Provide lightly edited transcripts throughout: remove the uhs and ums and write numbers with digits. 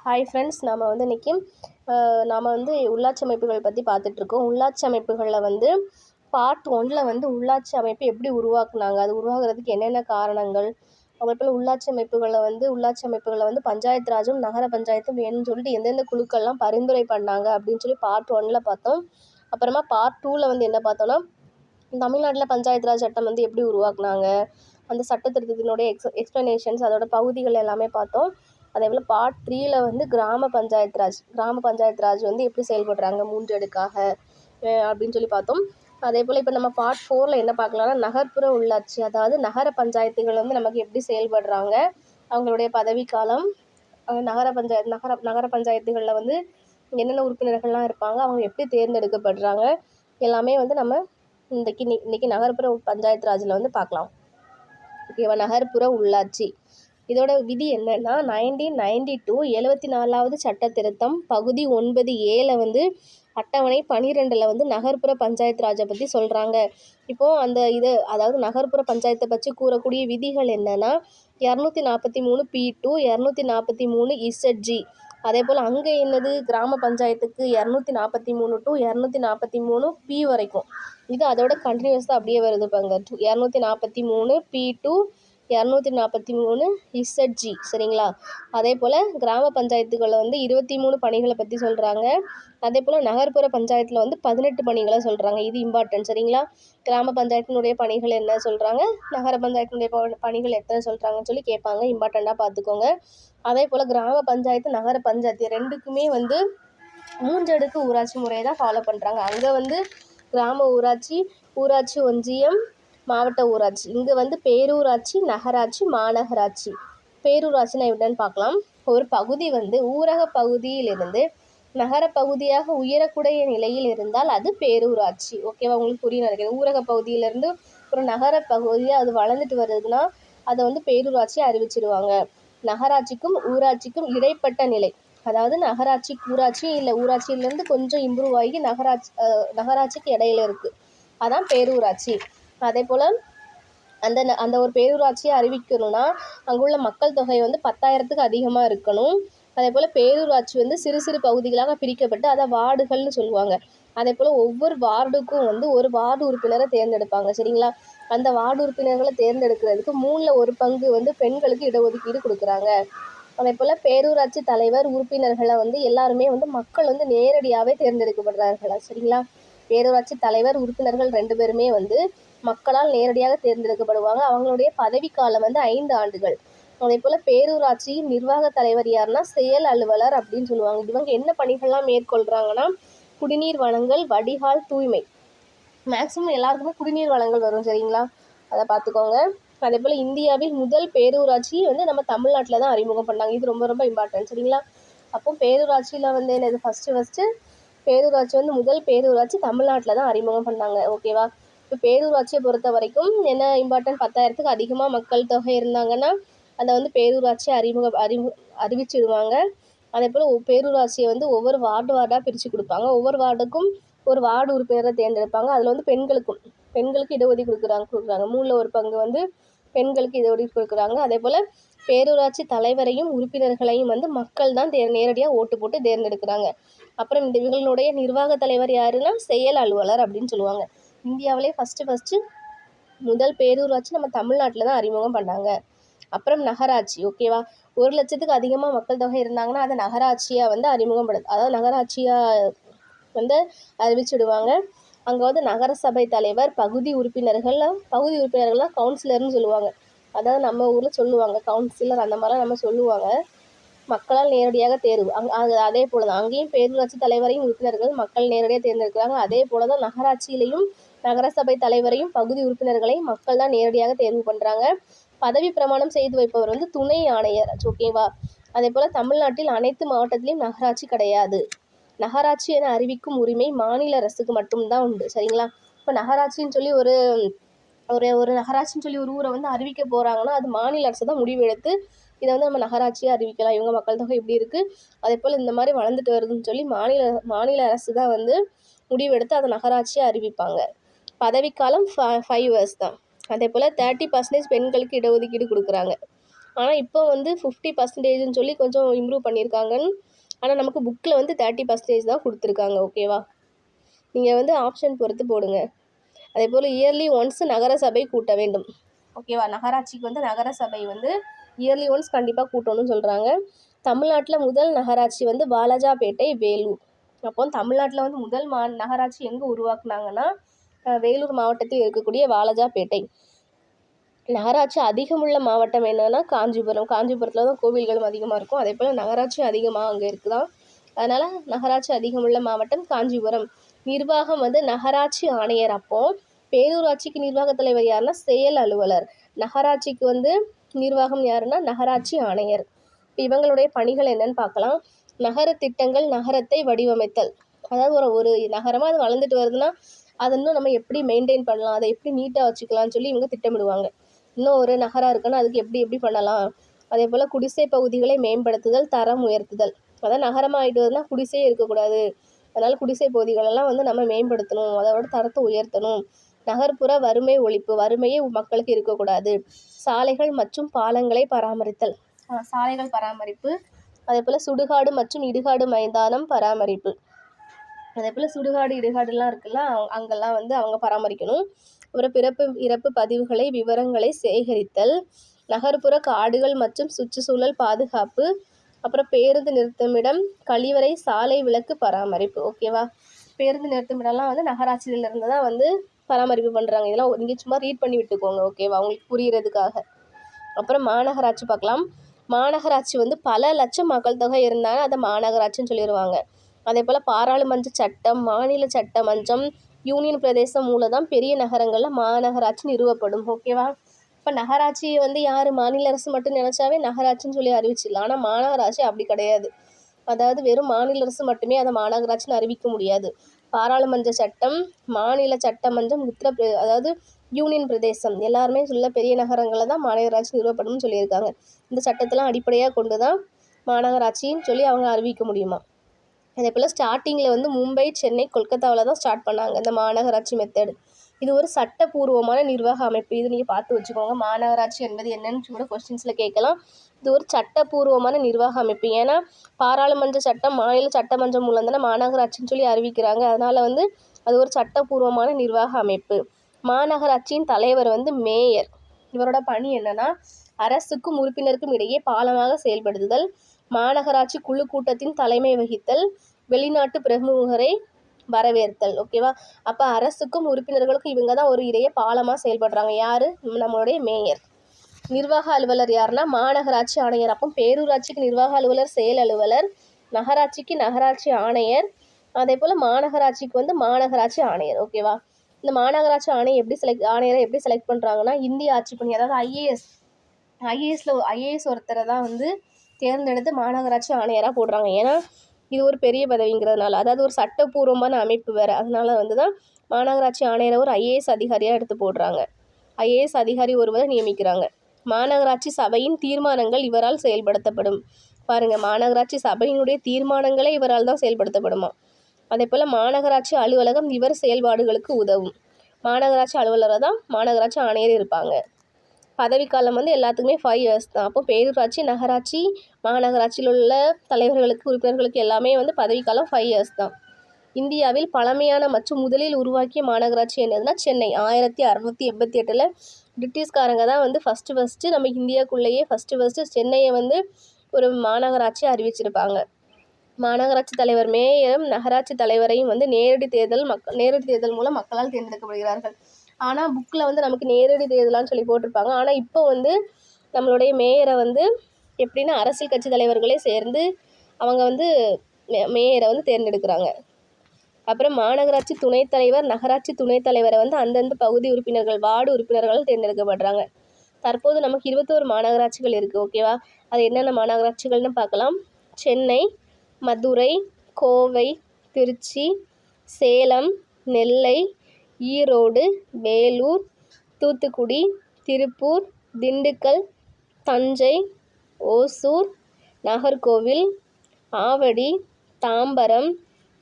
Hi friends, நாம் உள்ளாட்சி அமைப்புகள் பற்றி பார்த்துட்ருக்கோம். உள்ளாட்சி அமைப்புகளில் பார்ட் 1ல் உள்ளாட்சி அமைப்பு எப்படி உருவாக்குனாங்க, அது உருவாகிறதுக்கு என்னென்ன காரணங்கள், அதேபோல் உள்ளாட்சி அமைப்புகளில் பஞ்சாயத்து ராஜும் நகர பஞ்சாயத்தும் வேணும்னு சொல்லிட்டு எந்தெந்த குழுக்கள்லாம் பரிந்துரை பண்ணாங்க அப்படின்னு சொல்லி பார்ட் 1ல் பார்த்தோம். அப்புறமா பார்ட் 2ல் என்ன பார்த்தோன்னா, தமிழ்நாட்டில் பஞ்சாயத்து ராஜ் சட்டம் எப்படி உருவாக்குனாங்க, அந்த சட்ட திருத்தத்தினுடைய எக்ஸ்ப்ளனேஷன்ஸ், அதோட பகுதிகள் எல்லாமே பார்த்தோம். அதேபோல் பார்ட் 3ல் கிராம பஞ்சாயத்து ராஜ் எப்படி செயல்படுறாங்க 3 அடுக்காக அப்படின்னு சொல்லி பார்த்தோம். அதேபோல் இப்போ நம்ம பார்ட் 4ல் என்ன பார்க்கலாம்னா, நகர்ப்புற உள்ளாட்சி, அதாவது நகர பஞ்சாயத்துகள் நமக்கு எப்படி செயல்படுறாங்க, அவங்களுடைய பதவிக்காலம், நகர பஞ்சாயத்துகளில் என்னென்ன உறுப்பினர்கள்லாம் இருப்பாங்க, அவங்க எப்படி தேர்ந்தெடுக்கப்படுறாங்க, எல்லாமே நம்ம இன்றைக்கி நகர்ப்புற பஞ்சாயத்து ராஜில் பார்க்கலாம். ஓகேவா? நகர்ப்புற உள்ளாட்சி இதோட விதி என்னன்னா, 1992 74வது சட்ட திருத்தம் பகுதி 9A அட்டவணை 12ல் நகர்ப்புற பஞ்சாயத்து ராஜை பற்றி சொல்கிறாங்க. இப்போது அதாவது நகர்ப்புற பஞ்சாயத்தை பற்றி கூறக்கூடிய விதிகள் என்னென்னா, 243 P2, 243 ZG. அதே போல் அங்கே கிராம பஞ்சாயத்துக்கு 243 to 243 P வரைக்கும். இது அதோட கண்டினியூஸாக அப்படியே வருது. பாருங்க, 243 P2, 243 ZG. சரிங்களா? அதே போல் கிராம பஞ்சாயத்துகளில் 23 பணிகளை பற்றி சொல்கிறாங்க. அதே போல் நகர்ப்புற பஞ்சாயத்தில் 18 பணிகளை சொல்கிறாங்க. இது இம்பார்ட்டன்ட். சரிங்களா? கிராம பஞ்சாயத்தினுடைய பணிகள் என்ன சொல்கிறாங்க, நகர பஞ்சாயத்தினுடைய பணிகள் எத்தனை சொல்கிறாங்கன்னு சொல்லி கேட்பாங்க. இம்பார்ட்டண்ட்டாக பார்த்துக்கோங்க. அதே போல் கிராம பஞ்சாயத்து நகர பஞ்சாயத்து ரெண்டுக்குமே 3 அடுக்கு ஊராட்சி முறையை தான் ஃபாலோ பண்ணுறாங்க. அங்கே கிராம ஊராட்சி, ஊராட்சி ஒன்றியம், மாவட்ட ஊராட்சி. இங்கே பேரூராட்சி, நகராட்சி, மாநகராட்சி. பேரூராட்சினா எப்படின்னு பார்க்கலாம். ஒரு பகுதி ஊரக பகுதியிலிருந்து நகர பகுதியாக உயரக்கூடிய நிலையில் இருந்தால் அது பேரூராட்சி. ஓகேவா? உங்களுக்கு புரிய நினைக்கிறேன். ஊரக பகுதியிலேருந்து ஒரு நகர பகுதியாக அது வளர்ந்துட்டு வருதுன்னா அதை பேரூராட்சி அறிவிச்சிடுவாங்க. நகராட்சிக்கும் ஊராட்சிக்கும் இடைப்பட்ட நிலை, அதாவது நகராட்சி ஊராட்சி இல்லை, ஊராட்சியிலேருந்து கொஞ்சம் இம்ப்ரூவ் ஆகி நகராட்சிக்கு இடையில இருக்குது, அதான் பேரூராட்சி. அதே போல் அந்த ஒரு பேரூராட்சியை அறிவிக்கணும்னா அங்குள்ள மக்கள் தொகை 10,000க்கு அதிகமாக இருக்கணும். அதே போல் பேரூராட்சி சிறு சிறு பகுதிகளாக பிரிக்கப்பட்டு அதை வார்டுகள்னு சொல்லுவாங்க. அதே போல் ஒவ்வொரு வார்டுக்கும் ஒரு வார்டு உறுப்பினரை தேர்ந்தெடுப்பாங்க. சரிங்களா? அந்த வார்டு உறுப்பினர்களை தேர்ந்தெடுக்கிறதுக்கு 3ல் 1 பங்கு பெண்களுக்கு இடஒதுக்கீடு கொடுக்குறாங்க. அதே போல் பேரூராட்சி தலைவர் உறுப்பினர்களை எல்லாருமே மக்கள் நேரடியாகவே தேர்ந்தெடுக்கப்படுறார்களா? சரிங்களா? பேரூராட்சி தலைவர் உறுப்பினர்கள் 2 பேருமே மக்களால் நேரடியாக தேர்ந்தெடுக்கப்படுவாங்க. அவங்களுடைய பதவிக்காலம் 5 ஆண்டுகள். அதே போல் பேரூராட்சியின் நிர்வாக தலைவர் யாருன்னா செயல் அலுவலர் அப்படின்னு சொல்லுவாங்க. இவங்க என்ன பணிகள்லாம் மேற்கொள்கிறாங்கன்னா, குடிநீர் வழங்கல், வடிகால், தூய்மை. மேக்ஸிமம் எல்லாருக்குமே குடிநீர் வழங்கல் வரும். சரிங்களா? அதை பார்த்துக்கோங்க. அதே போல் இந்தியாவில் முதல் பேரூராட்சி நம்ம தமிழ்நாட்டில் தான் அறிமுகம் பண்ணாங்க. இது ரொம்ப ரொம்ப இம்பார்ட்டன்ட். சரிங்களா? அப்போ பேரூராட்சியில் என்னது ஃபஸ்ட்டு பேரூராட்சி முதல் பேரூராட்சி தமிழ்நாட்டில் தான் அறிமுகம் பண்ணாங்க. ஓகேவா? இப்போ பேரூராட்சியை பொறுத்த வரைக்கும் என்ன இம்பார்ட்டன்ட், 10,000க்கு அதிகமாக மக்கள் தொகை இருந்தாங்கன்னா அதை பேரூராட்சியை அறிவிச்சிடுவாங்க. அதே போல் பேரூராட்சியை ஒவ்வொரு வார்டாக பிரித்து கொடுப்பாங்க. ஒவ்வொரு வார்டுக்கும் ஒரு வார்டு உறுப்பினரை தேர்ந்தெடுப்பாங்க. அதில் பெண்களுக்கு இடஒதுக்கீடு கொடுக்குறாங்க. 3ல் 1 பங்கு பெண்களுக்கு இடஒதுக்கீடு கொடுக்குறாங்க. அதே போல் பேரூராட்சி தலைவரையும் உறுப்பினர்களையும் மக்கள் தான் நேரடியாக ஓட்டு போட்டு தேர்ந்தெடுக்கிறாங்க. அப்புறம் இவங்களுடைய நிர்வாக தலைவர் யாருன்னா செயல் அலுவலர் அப்படின்னு சொல்லுவாங்க. இந்தியாவிலே ஃபஸ்ட்டு முதல் பேரூராட்சி நம்ம தமிழ்நாட்டில் தான் அறிமுகம் பண்ணாங்க. அப்புறம் நகராட்சி. ஓகேவா? 1 லட்சத்துக்கு அதிகமாக மக்கள் தொகை இருந்தாங்கன்னா அதை நகராட்சியாக அதாவது நகராட்சியாக அறிவிச்சிடுவாங்க. அங்கே நகரசபை தலைவர், பகுதி உறுப்பினர்கள்லாம் கவுன்சிலர்னு சொல்லுவாங்க. அதாவது நம்ம ஊரில் சொல்லுவாங்க கவுன்சிலர், அந்த மாதிரிலாம் நம்ம சொல்லுவாங்க. மக்களால் நேரடியாக தேர்வு. அதே போல் தான் அங்கேயும் பேரூராட்சி தலைவரையும் உறுப்பினர்கள் மக்கள் நேரடியாக தேர்ந்தெடுக்கிறாங்க. அதே போல் தான் நகராட்சியிலையும் நகரசபை தலைவரையும் பகுதி உறுப்பினர்களையும் மக்கள் தான் நேரடியாக தேர்வு பண்ணுறாங்க. பதவி பிரமாணம் செய்து வைப்பவர் துணை ஆணையர். ஓகேவா? அதே போல் தமிழ்நாட்டில் அனைத்து மாவட்டத்திலையும் நகராட்சி கிடையாது. நகராட்சி என அறிவிக்கும் உரிமை மாநில அரசுக்கு மட்டும்தான் உண்டு. சரிங்களா? இப்போ நகராட்சின்னு சொல்லி ஒரு நகராட்சின்னு சொல்லி ஒரு ஊரை அறிவிக்க போகிறாங்கன்னா அது மாநில அரசு தான் முடிவெடுத்து இதை நம்ம நகராட்சியாக அறிவிக்கலாம். இவங்க மக்கள் தொகை இப்படி இருக்குது, அதே போல் இந்த மாதிரி வளர்ந்துட்டு வருதுன்னு சொல்லி மாநில அரசு தான் முடிவெடுத்து அதை நகராட்சியாக அறிவிப்பாங்க. பதவிக்காலம் 5 years தான். அதே போல் 30% பெண்களுக்கு இடஒதுக்கீடு கொடுக்குறாங்க. ஆனால் இப்போ வந்து 50% சொல்லி கொஞ்சம் இம்ப்ரூவ் பண்ணியிருக்காங்கன்னு. ஆனால் நமக்கு புக்கில் வந்து 30% தான் கொடுத்துருக்காங்க. ஓகேவா? நீங்கள் வந்து ஆப்ஷன் பொறுத்து போடுங்க. அதே போல் இயர்லி ஒன்ஸ் நகர சபை கூட்ட வேண்டும். ஓகேவா? நகராட்சிக்கு வந்து நகர சபை வந்து இயர்லி ஒன்ஸ் கண்டிப்பாக கூட்டணும்னு சொல்கிறாங்க. தமிழ்நாட்டில் முதல் நகராட்சி வந்து வாலாஜாபேட்டை, வேலூர். அப்போ தமிழ்நாட்டில் வந்து முதல் நகராட்சி எங்கே உருவாக்குனாங்கன்னா வேலூர் மாவட்டத்தில் இருக்கக்கூடிய வாலாஜாபேட்டை. நகராட்சி அதிகமுள்ள மாவட்டம் என்னன்னா காஞ்சிபுரம். காஞ்சிபுரத்தில் தான் கோவில்களும் அதிகமாக இருக்கும். அதே போல் நகராட்சி அதிகமாக அங்கே இருக்குதான். அதனால் நகராட்சி அதிகமுள்ள மாவட்டம் காஞ்சிபுரம். நிர்வாகம் வந்து நகராட்சி ஆணையர். அப்போ பேரூராட்சிக்கு நிர்வாக தலைவர் யாருன்னா செயல் அலுவலர். நகராட்சிக்கு வந்து நிர்வாகம் யாருன்னா நகராட்சி ஆணையர். இவங்களுடைய பணிகள் என்னன்னு பார்க்கலாம். நகர திட்டங்கள், நகரத்தை வடிவமைத்தல். அதாவது ஒரு நகரமாக அது வளர்ந்துட்டு வருதுன்னா அதை இன்னும் நம்ம எப்படி மெயின்டைன் பண்ணலாம், அதை எப்படி நீட்டாக வச்சுக்கலாம்னு சொல்லி இவங்க திட்டமிடுவாங்க. இன்னும் ஒரு நகரம் இருக்குன்னா அதுக்கு எப்படி பண்ணலாம். அதே போல் குடிசை பகுதிகளை மேம்படுத்துதல், தரம் உயர்த்துதல். அதான் நகரமாக ஆகிட்டு வருதுன்னா குடிசையே இருக்கக்கூடாது. அதனால் குடிசை பகுதிகளெல்லாம் வந்து நம்ம மேம்படுத்தணும், அதோட தரத்தை உயர்த்தணும். நகர்ப்புற வறுமை ஒழிப்பு, வறுமையே மக்களுக்கு இருக்கக்கூடாது. சாலைகள் மற்றும் பாலங்களை பராமரித்தல், சாலைகள் பராமரிப்பு. அதே போல் சுடுகாடு மற்றும் இடுகாடு மைதானம் பராமரிப்பு. அதே போல் சுடுகாடு இடுகாடுலாம் இருக்குல்ல, அங்கெல்லாம் வந்து அவங்க பராமரிக்கணும். அப்புறம் பிறப்பு இறப்பு பதிவுகளை விவரங்களை சேகரித்தல். நகர்ப்புற காடுகள் மற்றும் சுற்றுச்சூழல் பாதுகாப்பு. அப்புறம் பேருந்து நிறுத்தமிடம், கழிவறை, சாலை விளக்கு பராமரிப்பு. ஓகேவா? பேருந்து நிறுத்தமிடம்லாம் வந்து நகராட்சியிலேருந்து தான் வந்து பராமரிப்பு பண்ணுறாங்க. இதெல்லாம் நீங்கள் சும்மா ரீட் பண்ணி விட்டுக்கோங்க. ஓகேவா? உங்களுக்கு புரிகிறதுக்காக. அப்புறம் மாநகராட்சி பார்க்கலாம். மாநகராட்சி வந்து பல லட்சம் மக்கள் தொகை இருந்தாலும் அதை மாநகராட்சின்னு சொல்லிடுவாங்க. அதே போல் பாராளுமன்ற சட்டம், மாநில சட்டமன்றம், யூனியன் பிரதேசம் மூலம் தான் பெரிய நகரங்களில் மாநகராட்சி நிறுவப்படும். ஓகேவா? இப்போ நகராட்சி வந்து யார், மாநில அரசு மட்டும் நினச்சாவே நகராட்சின்னு சொல்லி அறிவிச்சிடலாம். ஆனால் மாநகராட்சி அப்படி கிடையாது. அதாவது வெறும் மாநில அரசு மட்டுமே அதை மாநகராட்சின்னு அறிவிக்க முடியாது. பாராளுமன்ற சட்டம், மாநில சட்டமன்றம், அதாவது யூனியன் பிரதேசம் எல்லாருமே சொல்ல பெரிய நகரங்களில் தான் மாநகராட்சி நிறுவப்படும்னு சொல்லியிருக்காங்க. இந்த சட்டத்தெல்லாம் அடிப்படையாக கொண்டு தான் மாநகராட்சின்னு சொல்லி அவங்க அறிவிக்க முடியுமா. அதே போல் ஸ்டார்டிங்கில் வந்து மும்பை, சென்னை, கொல்கத்தாவில் தான் ஸ்டார்ட் பண்ணாங்க இந்த மாநகராட்சி மெத்தடு. இது ஒரு சட்டப்பூர்வமான நிர்வாக அமைப்பு. இது நீங்கள் பார்த்து வச்சுக்கோங்க. மாநகராட்சி என்பது என்னன்னு கூட கொஸ்டின்ஸில் கேட்கலாம். இது ஒரு சட்டப்பூர்வமான நிர்வாக அமைப்பு. ஏன்னா பாராளுமன்ற சட்டம், மாநில சட்டமன்றம் மூலம் தானே மாநகராட்சின்னு சொல்லி அறிவிக்கிறாங்க. அதனால் வந்து அது ஒரு சட்டப்பூர்வமான நிர்வாக அமைப்பு. மாநகராட்சியின் தலைவர் வந்து மேயர். இவரோட பணி என்னன்னா அரசுக்கும் உறுப்பினருக்கும் இடையே பாலமாக செயல்படுத்துதல், மாநகராட்சி குழு கூட்டத்தின் தலைமை வகித்தல், வெளிநாட்டு பிரமுகரை வரவேற்தல். ஓகேவா? அப்போ அரசுக்கும் உறுப்பினர்களுக்கும் இவங்க தான் ஒரு இடையே பாலமாக செயல்படுறாங்க. யார்? நம்மளுடைய மேயர். நிர்வாக அலுவலர் யாருன்னா மாநகராட்சி ஆணையர். அப்போ பேரூராட்சிக்கு நிர்வாக அலுவலர் செயல் அலுவலர், நகராட்சிக்கு நகராட்சி ஆணையர், அதே போல் மாநகராட்சிக்கு வந்து மாநகராட்சி ஆணையர். ஓகேவா? இந்த மாநகராட்சி ஆணையரை எப்படி செலக்ட் பண்ணுறாங்கன்னா இந்திய ஆட்சிப்பணி, அதாவது ஐஏஎஸ் ஒருத்தரை தான் வந்து தேர்ந்தெடுத்து மாநகராட்சி ஆணையராக போடுறாங்க. ஏன்னா இது ஒரு பெரிய பதவிங்கிறதுனால, அதாவது ஒரு சட்டப்பூர்வமான அமைப்பு வேறு. அதனால வந்து தான் மாநகராட்சி ஆணையரை ஒரு ஐஏஎஸ் அதிகாரியாக எடுத்து போடுறாங்க. ஐஏஎஸ் அதிகாரி ஒருவரை நியமிக்கிறாங்க. மாநகராட்சி சபையின் தீர்மானங்கள் இவரால் செயல்படுத்தப்படும். பாருங்கள், மாநகராட்சி சபையினுடைய தீர்மானங்களே இவரால் தான் செயல்படுத்தப்படுமா. அதே போல் மாநகராட்சி அலுவலகம் இவர் செயல்பாடுகளுக்கு உதவும். மாநகராட்சி அலுவலராக தான் மாநகராட்சி ஆணையர் இருப்பாங்க. பதவிக்காலம் வந்து எல்லாத்துக்குமே 5 years தான். அப்போ பேரூராட்சி, நகராட்சி, மாநகராட்சியில் உள்ள தலைவர்களுக்கு, உறுப்பினர்களுக்கு எல்லாமே வந்து பதவிக்காலம் 5 years தான். இந்தியாவில் பழமையான மற்றும் முதலில் உருவாக்கிய மாநகராட்சி என்னதுன்னா சென்னை. 1688 பிரிட்டிஷ்காரங்க தான் வந்து ஃபஸ்ட்டு நம்ம இந்தியாவுக்குள்ளேயே ஃபஸ்ட்டு சென்னையை வந்து ஒரு மாநகராட்சி அறிவிச்சிருப்பாங்க. மாநகராட்சி தலைவர் மேயரும் நகராட்சி தலைவரையும் வந்து நேரடி தேர்தல் மூலம் மக்களால் தேர்ந்தெடுக்கப்படுகிறார்கள். ஆனால் புக்கில் வந்து நமக்கு நேரடி தேர்தலான்னு சொல்லி போட்டிருப்பாங்க. ஆனால் இப்போ வந்து நம்மளுடைய மேயரை வந்து எப்படின்னா அரசியல் கட்சி தலைவர்களே சேர்ந்து அவங்க வந்து மேயரை வந்து தேர்ந்தெடுக்கிறாங்க. அப்புறம் மாநகராட்சி துணைத் தலைவர், நகராட்சி துணைத் தலைவரை வந்து அந்தந்த பகுதி உறுப்பினர்கள், வார்டு உறுப்பினர்கள் தேர்ந்தெடுக்கப்படுறாங்க. தற்போது நமக்கு 21 மாநகராட்சிகள் இருக்குது. ஓகேவா? அது என்னென்ன மாநகராட்சிகள்னு பார்க்கலாம். சென்னை, மதுரை, கோவை, திருச்சி, சேலம், நெல்லை, ஈரோடு, வேலூர், தூத்துக்குடி, திருப்பூர், திண்டுக்கல், தஞ்சை, ஓசூர், நாகர்கோவில், ஆவடி, தாம்பரம்,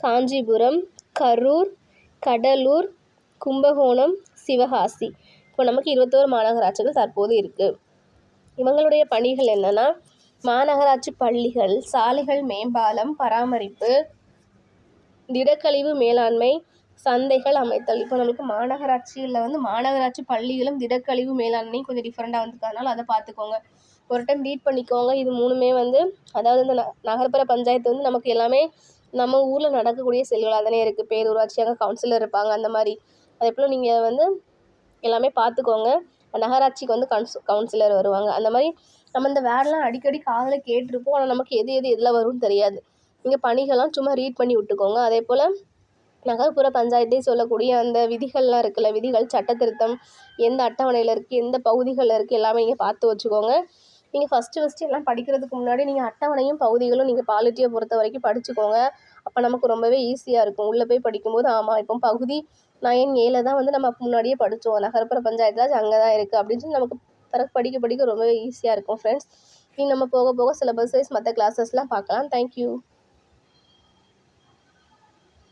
காஞ்சிபுரம், கரூர், கடலூர், கும்பகோணம், சிவகாசி. இப்போ நமக்கு 21 மாநகராட்சிகள் தற்போது இருக்குது. இவங்களுடைய பணிகள் என்னென்னா மாநகராட்சி பள்ளிகள், சாலைகள் மேம்பாலம் பராமரிப்பு, திடக்கழிவு மேலாண்மை, சந்தைகள் அமைத்தல். இப்போ நமக்கு மாநகராட்சியில் வந்து மாநகராட்சி பள்ளிகளும் திடக்கழிவு மேலாண்மையும் கொஞ்சம் டிஃப்ரெண்ட்டாக வந்துருக்கனால அதை பார்த்துக்கோங்க. ஒரு டைம் ரீட் பண்ணிக்கோங்க. இது 3மே வந்து அதாவது இந்த நகர்ப்புற பஞ்சாயத்து வந்து நமக்கு எல்லாமே நம்ம ஊரில் நடக்கக்கூடிய செயல்களாக தானே இருக்குது. பேரூராட்சி அங்கே கவுன்சிலர் இருப்பாங்க அந்த மாதிரி. அதே போல் நீங்கள் வந்து எல்லாமே பார்த்துக்கோங்க. நகராட்சிக்கு வந்து கவுன்சிலர் வருவாங்க. அந்த மாதிரி நம்ம இந்த வேர்டெலாம் அடிக்கடி காதில் கேட்டிருப்போம். ஆனால் நமக்கு எது எதில் வரும்னு தெரியாது. நீங்கள் பணிகள்லாம் சும்மா ரீட் பண்ணி விட்டுக்கோங்க. அதே போல் நகர்ப்புற பஞ்சாயத்தே சொல்லக்கூடிய அந்த விதிகள்லாம் இருக்குல்ல, விதிகள் சட்டத்திருத்தம் எந்த அட்டவணையில் இருக்குது, எந்த பகுதிகளில் இருக்குது, எல்லாமே நீங்கள் பார்த்து வச்சுக்கோங்க. நீங்கள் ஃபஸ்ட்டு எல்லாம் படிக்கிறதுக்கு முன்னாடி நீங்கள் அட்டவணையும் பகுதிகளும் நீங்கள் பாலிட்டியை பொறுத்த வரைக்கும் படிச்சுக்கோங்க. அப்போ நமக்கு ரொம்பவே ஈஸியாக இருக்கும். உள்ளே போய் படிக்கும்போது ஆமாம் இப்போ பகுதி 9A தான் வந்து நம்ம முன்னாடியே படித்தோம், நகர்ப்புற பஞ்சாயத்து அங்கே தான் இருக்குது அப்படின்னு சொல்லி நமக்கு படிக்க ரொம்பவே ஈஸியாக இருக்கும் ஃப்ரெண்ட்ஸ். நம்ம போக போக சிலபஸ் வைஸ் மற்ற கிளாஸஸ்லாம் பார்க்கலாம். தேங்க்யூ.